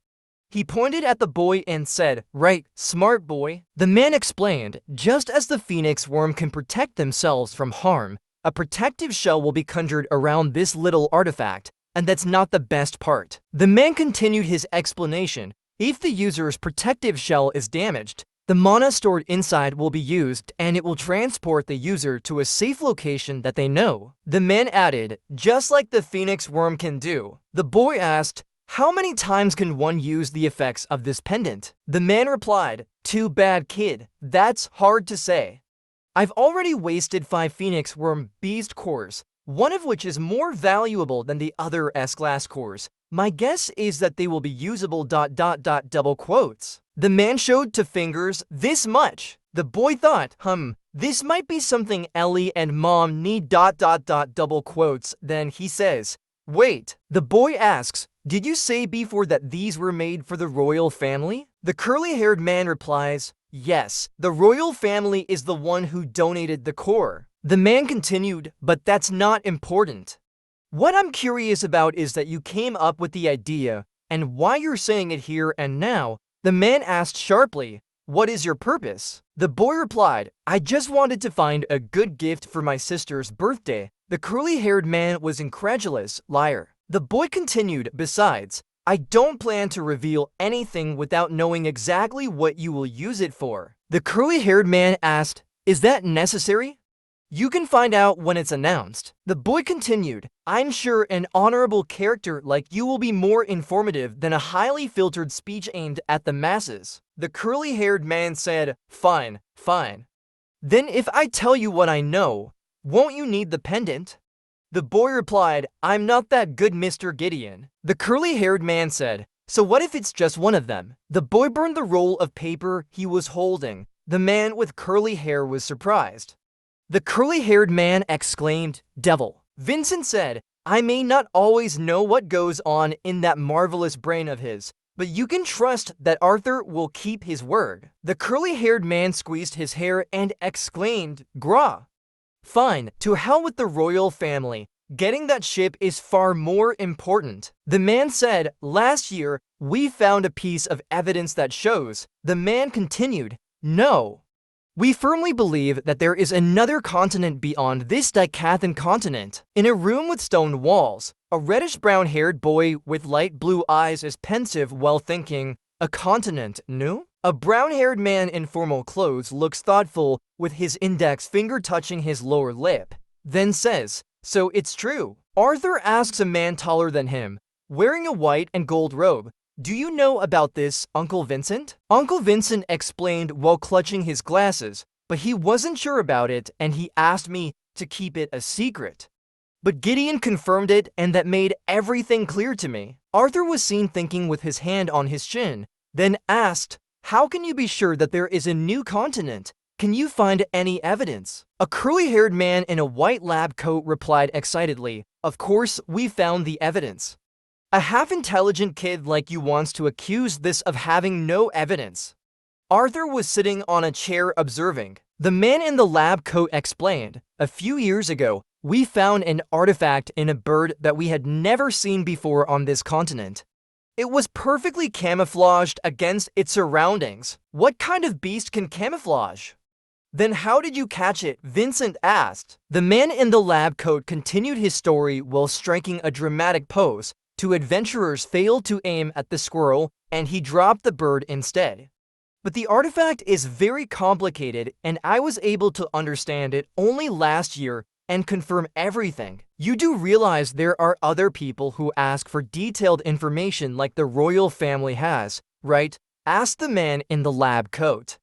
He pointed at the boy and said, right, smart boy. The man explained, just as the phoenix worm can protect themselves from harm, a protective shell will be conjured around this little artifact, and that's not the best part. The man continued his explanation. If the user's protective shell is damaged, the mana stored inside will be used and it will transport the user to a safe location that they know. The man added, just like the phoenix worm can do. The boy asked, how many times can one use the effects of this pendant? The man replied, too bad, kid. That's hard to say. I've already wasted 5 phoenix worm beast cores, one of which is more valuable than the other S-class cores. My guess is that they will be usable ... double quotes. The man showed 2 fingers, this much. The boy thought, this might be something Ellie and mom need ... double quotes. Then he says, wait. The boy asks, did you say before that these were made for the royal family? The curly-haired man replies, yes, the royal family is the one who donated the core. The man continued, but that's not important. What I'm curious about is that you came up with the idea and why you're saying it here and now. The man asked sharply, "What is your purpose?" The boy replied, "I just wanted to find a good gift for my sister's birthday." The curly-haired man was incredulous. Liar. The boy continued, "Besides, I don't plan to reveal anything without knowing exactly what you will use it for." The curly-haired man asked, "Is that necessary?" "You can find out when it's announced." The boy continued, "I'm sure an honorable character like you will be more informative than a highly filtered speech aimed at the masses." The curly-haired man said, "Fine, fine. Then if I tell you what I know, won't you need the pendant?" The boy replied, "I'm not that good, Mr. Gideon." The curly-haired man said, "So what if it's just one of them?" The boy burned the roll of paper he was holding. The man with curly hair was surprised. The curly-haired man exclaimed, "Devil." Vincent said, "I may not always know what goes on in that marvelous brain of his, but you can trust that Arthur will keep his word." The curly-haired man squeezed his hair and exclaimed, "Gra. Fine, to hell with the royal family. Getting that ship is far more important." The man said, "Last year, we found a piece of evidence that shows." The man continued, "No. We firmly believe that there is another continent beyond this Decathlon continent." In a room with stone walls, a reddish-brown-haired boy with light blue eyes is pensive while thinking, "A continent, no?" A brown-haired man in formal clothes looks thoughtful with his index finger touching his lower lip, then says, "So it's true." Arthur asks a man taller than him, wearing a white and gold robe, "Do you know about this, Uncle Vincent?" Uncle Vincent explained while clutching his glasses, but he wasn't sure about it and he asked me to keep it a secret. But Gideon confirmed it and that made everything clear to me. Arthur was seen thinking with his hand on his chin, then asked, "How can you be sure that there is a new continent? Can you find any evidence?" A curly-haired man in a white lab coat replied excitedly, "Of course, we found the evidence. A half-intelligent kid like you wants to accuse this of having no evidence." Arthur was sitting on a chair observing. The man in the lab coat explained, "A few years ago, we found an artifact in a bird that we had never seen before on this continent. It was perfectly camouflaged against its surroundings." "What kind of beast can camouflage?" "Then how did you catch it?" Vincent asked. The man in the lab coat continued his story while striking a dramatic pose. Two adventurers failed to aim at the squirrel, and he dropped the bird instead. But the artifact is very complicated, and I was able to understand it only last year and confirm everything. You do realize there are other people who ask for detailed information like the royal family has, right? Asked the man in the lab coat.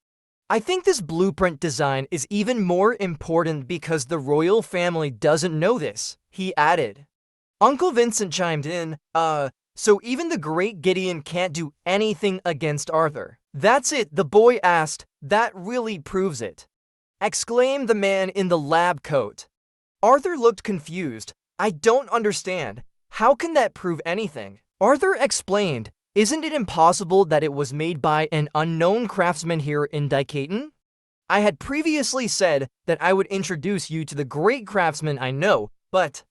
"I think this blueprint design is even more important because the royal family doesn't know this," he added. Uncle Vincent chimed in, so even the great Gideon can't do anything against Arthur." "That's it," the boy asked. "That really proves it," exclaimed the man in the lab coat. Arthur looked confused. "I don't understand. How can that prove anything?" Arthur explained, "Isn't it impossible that it was made by an unknown craftsman here in Decathlon? I had previously said that I would introduce you to the great craftsman I know, but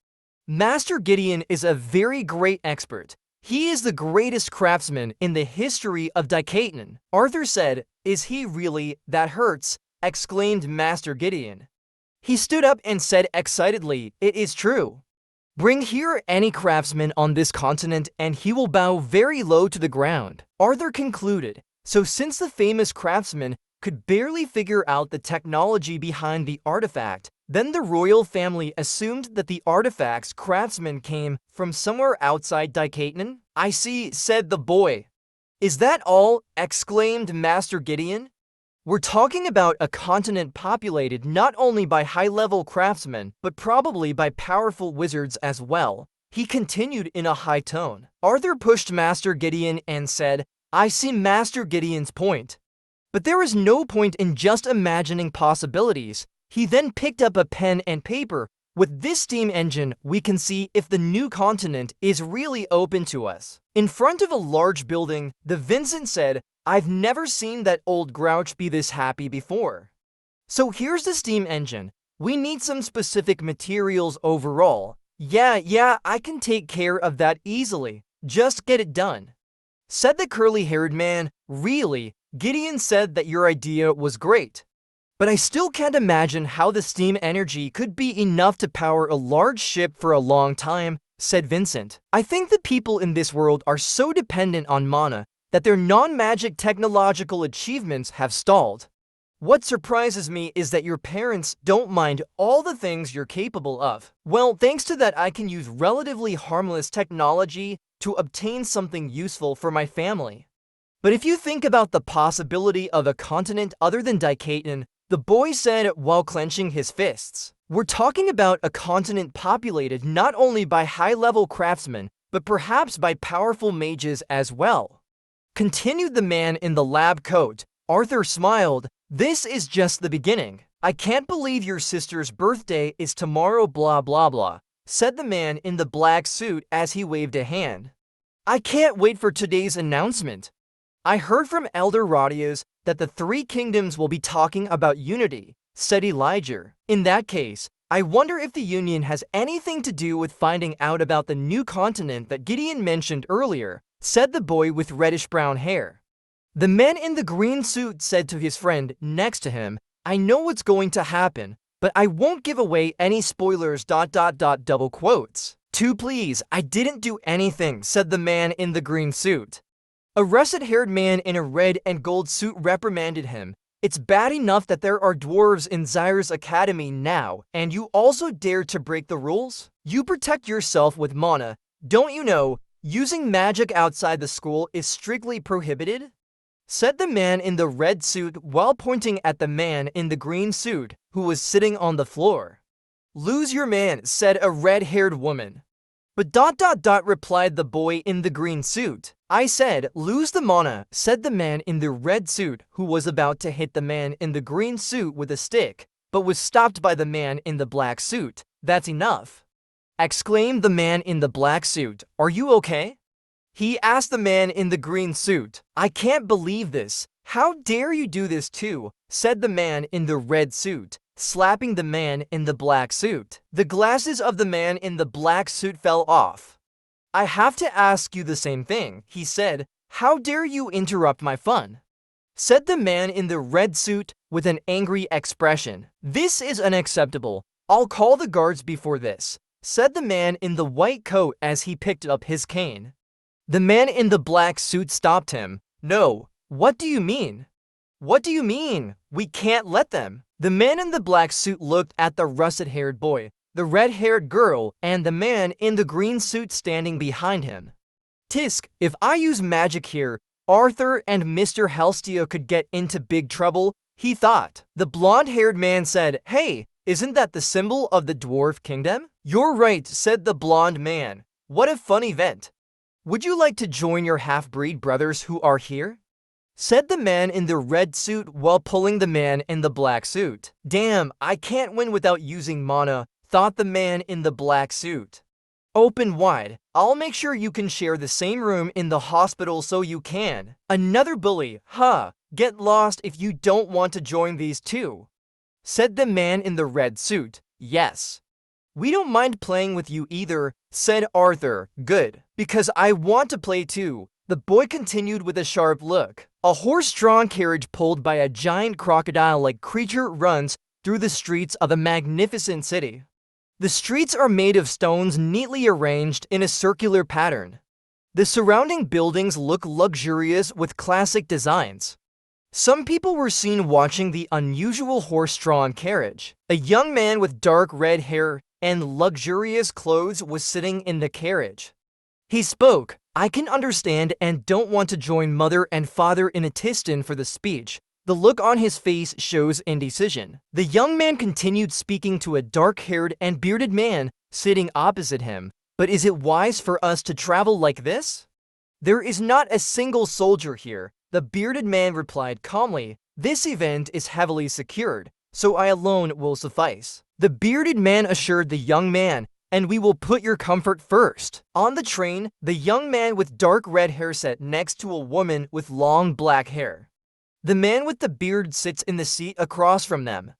Master Gideon is a very great expert. He is the greatest craftsman in the history of Decathlon." Arthur said, "Is he really? That hurts," exclaimed Master Gideon. He stood up and said excitedly, "It is true. Bring here any craftsman on this continent and he will bow very low to the ground." Arthur concluded, "So since the famous craftsman could barely figure out the technology behind the artifact, then the royal family assumed that the artifact's craftsman came from somewhere outside Decathlon?" "I see," said the boy. "Is that all?" exclaimed Master Gideon. "We're talking about a continent populated not only by high-level craftsmen, but probably by powerful wizards as well," he continued in a high tone. Arthur pushed Master Gideon and said, "I see Master Gideon's point. But there is no point in just imagining possibilities." He then picked up a pen and paper. "With this steam engine, we can see if the new continent is really open to us." In front of a large building, the Vincent said, "I've never seen that old grouch be this happy before. So here's the steam engine. We need some specific materials overall." Yeah, I can take care of that easily. Just get it done." Said the curly-haired man. Really? Gideon said that your idea was great. But I still can't imagine how the steam energy could be enough to power a large ship for a long time, said Vincent. I think the people in this world are so dependent on mana that their non-magic technological achievements have stalled. What surprises me is that your parents don't mind all the things you're capable of. Well, thanks to that, I can use relatively harmless technology to obtain something useful for my family. But if you think about the possibility of a continent other than Daikaten, the boy said while clenching his fists, we're talking about a continent populated not only by high-level craftsmen, but perhaps by powerful mages as well. Continued the man in the lab coat. Arthur smiled. This is just the beginning. I can't believe your sister's birthday is tomorrow, blah blah blah, said the man in the black suit as he waved a hand. I can't wait for today's announcement. I heard from Elder Radios that the three kingdoms will be talking about unity, said Elijah. In that case, I wonder if the Union has anything to do with finding out about the new continent that Gideon mentioned earlier, said the boy with reddish-brown hair. The man in the green suit said to his friend next to him, I know what's going to happen, but I won't give away any spoilers, double quotes. Two please, I didn't do anything, said the man in the green suit. A russet-haired man in a red and gold suit reprimanded him. It's bad enough that there are dwarves in Zaire's academy now, and you also dare to break the rules? You protect yourself with mana. Don't you know, using magic outside the school is strictly prohibited? Said the man in the red suit while pointing at the man in the green suit who was sitting on the floor. Lose your man, said a red-haired woman. But replied the boy in the green suit. I said, lose the mana, said the man in the red suit who was about to hit the man in the green suit with a stick, but was stopped by the man in the black suit. That's enough, exclaimed the man in the black suit. Are you okay? He asked the man in the green suit. I can't believe this. How dare you do this too, said the man in the red suit, slapping the man in the black suit. The glasses of the man in the black suit fell off. I have to ask you the same thing, he said. How dare you interrupt my fun? Said the man in the red suit with an angry expression. This is unacceptable. I'll call the guards before this, said the man in the white coat as he picked up his cane. The man in the black suit stopped him. No, what do you mean? What do you mean? We can't let them. The man in the black suit looked at the russet-haired boy, the red-haired girl, and the man in the green suit standing behind him. Tisk, if I use magic here, Arthur and Mr. Helstia could get into big trouble, he thought. The blonde-haired man said, Hey, isn't that the symbol of the dwarf kingdom? You're right, said the blonde man. What a fun event. Would you like to join your half-breed brothers who are here? Said the man in the red suit while pulling the man in the black suit. Damn, I can't win without using mana, thought the man in the black suit. Open wide. I'll make sure you can share the same room in the hospital so you can. Another bully, huh? Get lost if you don't want to join these two. Said the man in the red suit. Yes. We don't mind playing with you either, said Arthur. Good, because I want to play too. The boy continued with a sharp look. A horse-drawn carriage pulled by a giant crocodile-like creature runs through the streets of a magnificent city. The streets are made of stones neatly arranged in a circular pattern. The surrounding buildings look luxurious with classic designs. Some people were seen watching the unusual horse-drawn carriage. A young man with dark red hair and luxurious clothes was sitting in the carriage. He spoke. I can understand and don't want to join mother and father in a tistin for the speech. The look on his face shows indecision. The young man continued speaking to a dark-haired and bearded man sitting opposite him. But is it wise for us to travel like this? There is not a single soldier here, the bearded man replied calmly. This event is heavily secured, so I alone will suffice. The bearded man assured the young man, and we will put your comfort first. On the train, the young man with dark red hair sat next to a woman with long black hair. The man with the beard sits in the seat across from them.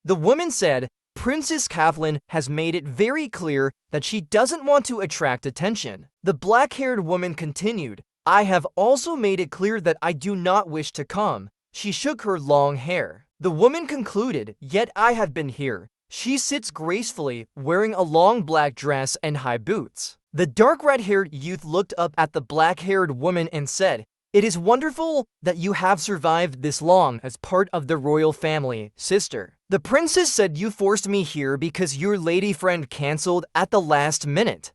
The woman said, Princess Kathleen has made it very clear that she doesn't want to attract attention. The black-haired woman continued, I have also made it clear that I do not wish to come. She shook her long hair. The woman concluded, yet I have been here. She sits gracefully, wearing a long black dress and high boots. The dark red-haired youth looked up at the black-haired woman and said, "It is wonderful that you have survived this long as part of the royal family, sister." The princess said, "You forced me here because your lady friend cancelled at the last minute."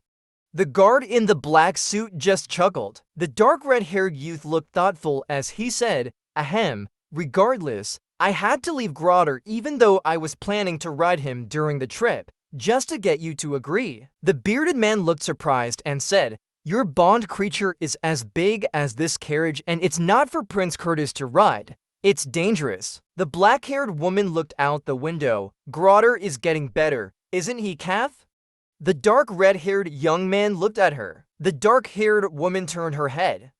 The guard in the black suit just chuckled. The dark red-haired youth looked thoughtful as he said, "Ahem, regardless, I had to leave Grotter even though I was planning to ride him during the trip, just to get you to agree." The bearded man looked surprised and said, "Your bond creature is as big as this carriage and it's not for Prince Curtis to ride. It's dangerous." The black-haired woman looked out the window. "Grotter is getting better, isn't he, Kath?" The dark red-haired young man looked at her. The dark-haired woman turned her head.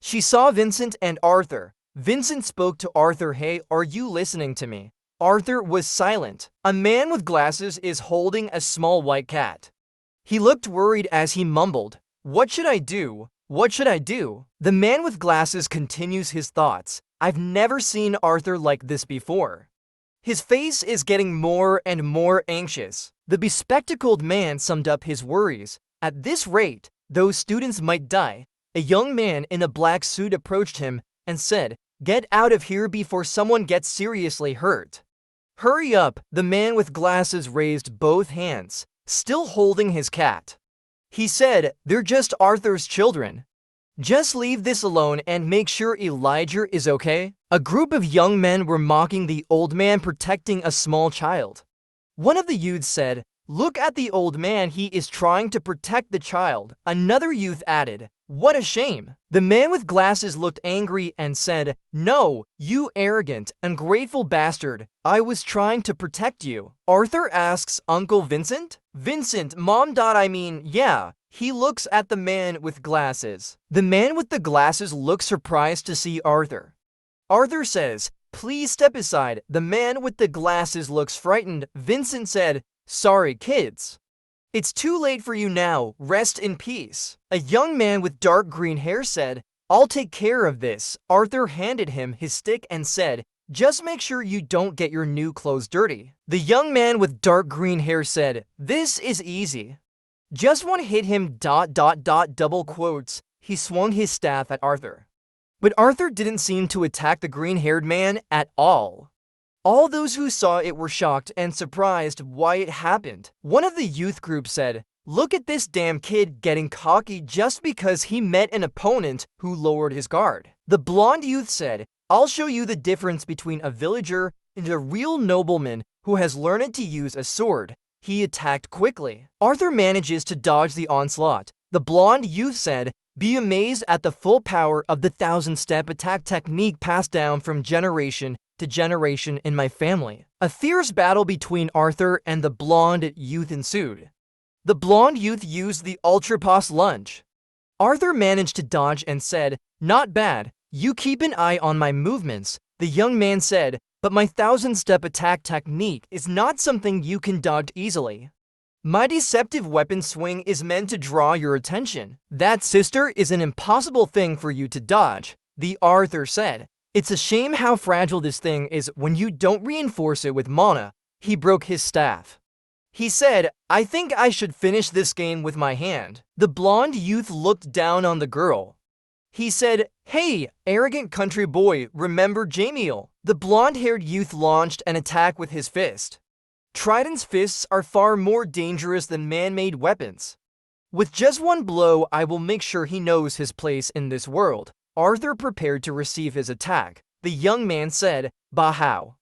She saw Vincent and Arthur. Vincent spoke to Arthur, "Hey, are you listening to me?" Arthur was silent. A man with glasses is holding a small white cat. He looked worried as he mumbled, "What should I do? What should I do?" The man with glasses continues his thoughts. "I've never seen Arthur like this before. His face is getting more and more anxious." The bespectacled man summed up his worries. "At this rate, those students might die." A young man in a black suit approached him and said, "Get out of here before someone gets seriously hurt." "Hurry up," the man with glasses raised both hands, still holding his cat. He said, "They're just Arthur's children. Just leave this alone and make sure Elijah is okay." A group of young men were mocking the old man protecting a small child. One of the youths said, "Look at the old man, he is trying to protect the child." Another youth added, "What a shame." The man with glasses looked angry and said, "No, you arrogant, ungrateful bastard. I was trying to protect you." Arthur asks Uncle Vincent. "Vincent, Mom. I mean, yeah." He looks at the man with glasses. The man with the glasses looks surprised to see Arthur. Arthur says, "Please step aside." The man with the glasses looks frightened. Vincent said, "Sorry, kids. It's too late for you now. Rest in peace." A young man with dark green hair said, "I'll take care of this." Arthur handed him his stick and said, "Just make sure you don't get your new clothes dirty." The young man with dark green hair said, "This is easy. Just one hit him ... double quotes." He swung his staff at Arthur. But Arthur didn't seem to attack the green-haired man at all. All those who saw it were shocked and surprised why it happened. One of the youth group said, "Look at this damn kid getting cocky just because he met an opponent who lowered his guard." The blonde youth said, "I'll show you the difference between a villager and a real nobleman who has learned to use a sword." He attacked quickly. Arthur manages to dodge the onslaught. The blonde youth said, "Be amazed at the full power of the 1,000-step attack technique passed down from generation to generation in my family." A fierce battle between Arthur and the blonde youth ensued. The blonde youth used the ultra pass lunge. Arthur managed to dodge and said, "Not bad. You keep an eye on my movements." The young man said, "But my 1,000-step attack technique is not something you can dodge easily. My deceptive weapon swing is meant to draw your attention. That, sister, is an impossible thing for you to dodge." The Arthur said, "It's a shame how fragile this thing is when you don't reinforce it with mana." He broke his staff. He said, "I think I should finish this game with my hand." The blonde youth looked down on the girl. He said, "Hey, arrogant country boy, remember Jamiel?" The blonde-haired youth launched an attack with his fist. Trident's fists are far more dangerous than man-made weapons. "With just one blow, I will make sure he knows his place in this world." Arthur prepared to receive his attack. The young man said, "Bah, how?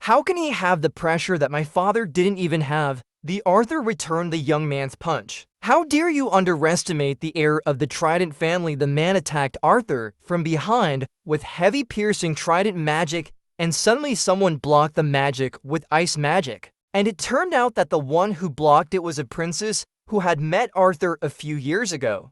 How can he have the pressure that my father didn't even have?" The Arthur returned the young man's punch. "How dare you underestimate the heir of the Trident family?" The man attacked Arthur from behind with heavy piercing trident magic, and suddenly someone blocked the magic with ice magic. And it turned out that the one who blocked it was a princess who had met Arthur a few years ago.